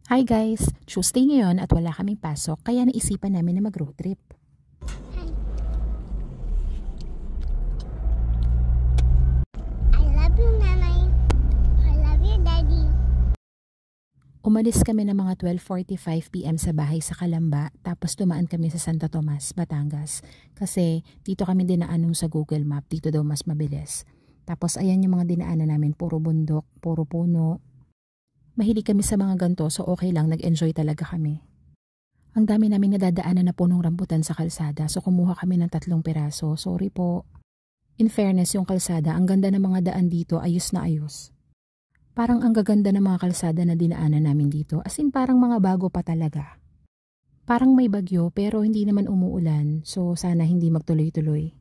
Hi guys! Tuesday ngayon at wala kaming pasok kaya naisipan namin na mag-road trip. I love you, Nanay. I love you, Daddy. Umalis kami ng mga 12:45 PM sa bahay sa Calamba tapos dumaan kami sa Santo Tomas, Batangas. Kasi dito kami dinaan sa Google Map, dito daw mas mabilis. Tapos ayan yung mga dinaanan namin, puro bundok, puro puno. Mahilig kami sa mga ganto so okay lang, nag-enjoy talaga kami. Ang dami namin nadadaanan na punong rambutan sa kalsada so kumuha kami ng 3 piraso. Sorry po. In fairness, yung kalsada, ang ganda ng mga daan dito, ayos na ayos. Parang ang gaganda ng mga kalsada na dinaanan namin dito, as in parang mga bago pa talaga. Parang may bagyo pero hindi naman umuulan, so sana hindi magtuloy-tuloy.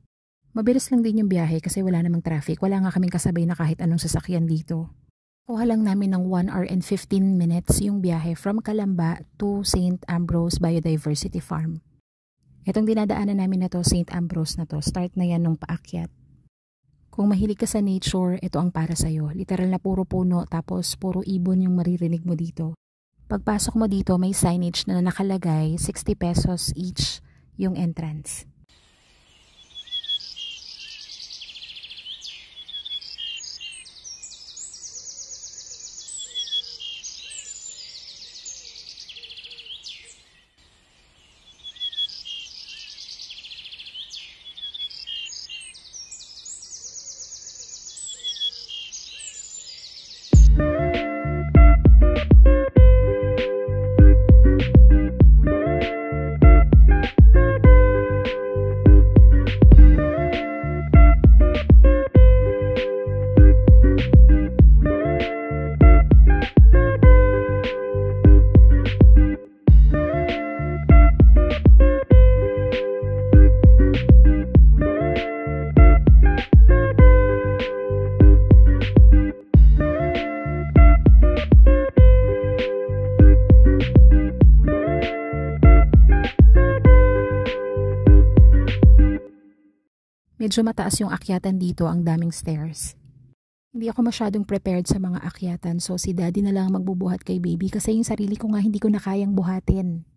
Mabilis lang din yung biyahe kasi wala namang traffic, wala nga kaming kasabay na kahit anong sasakyan dito. Kuha lang namin ng 1 hour and 15 minutes yung biyahe from Calamba to St. Ambrose Biodiversity Farm. Itong dinadaanan namin na to, St. Ambrose na to, start na yan nung paakyat. Kung mahilig ka sa nature, ito ang para sa'yo. Literal na puro puno tapos puro ibon yung maririnig mo dito. Pagpasok mo dito may signage na nakalagay 60 pesos each yung entrance. Medyo mataas yung akyatan dito, ang daming stairs. Hindi ako masyadong prepared sa mga akyatan so si daddy na lang magbubuhat kay baby kasi yung sarili ko nga hindi ko na kayang buhatin.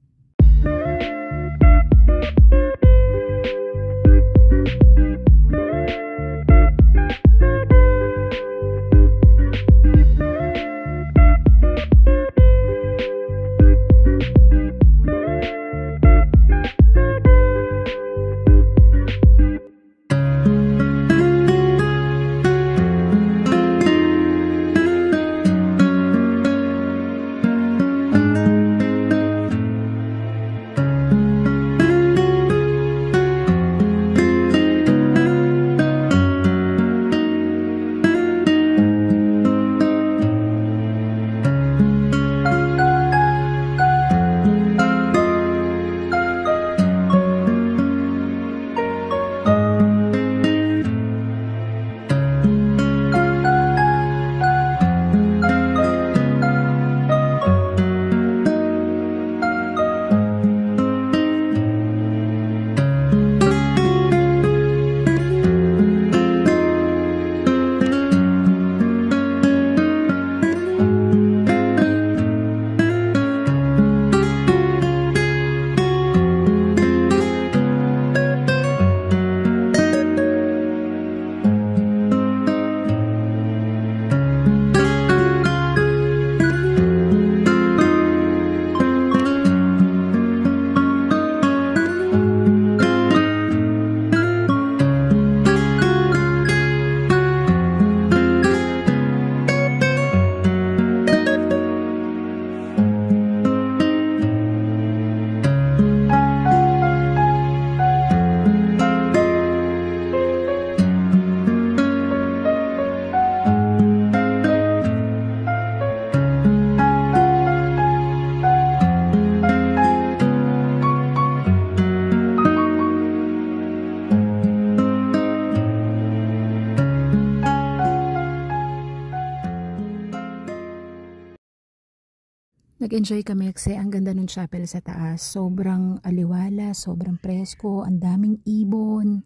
Nag-enjoy kami kasi ang ganda ng chapel sa taas. Sobrang aliwala, sobrang presko, ang daming ibon.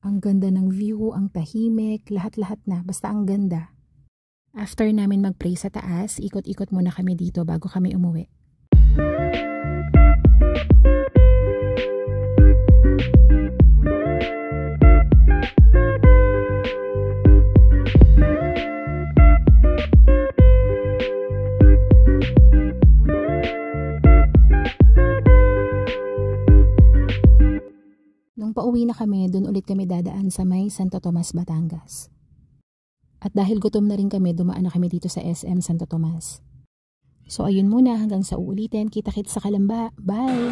Ang ganda ng view, ang tahimik, lahat-lahat na. Basta ang ganda. After namin mag-pray sa taas, ikot-ikot muna kami dito bago kami umuwi. Nung pauwi na kami, dun ulit kami dadaan sa may Santo Tomas, Batangas. At dahil gutom na rin kami, dumaan na kami dito sa SM Santo Tomas. So ayun muna, hanggang sa uulitin. Kita-kits sa Kalamba. Bye!